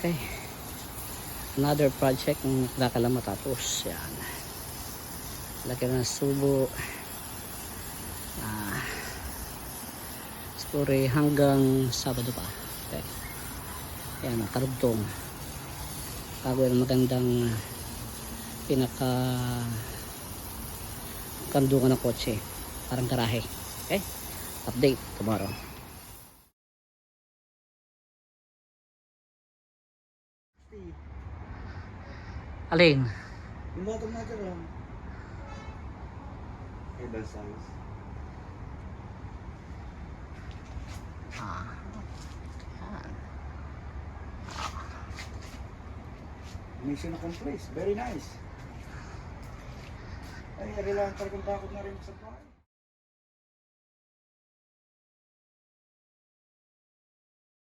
Okay. Another project ng nakakala matapos. Yan. Laki na subo. Siguro hanggang Sabado pa. Okay. Yan, karugtong. Gagawin ng magandang pinaka kandungan ng kotse. Parang garahe. Okay? Update tomorrow. Alin? Yung bottom natin lang. Ibang size. Mission accomplished. Very nice. Ay, kailangan talagang bakod na rin sa bahay.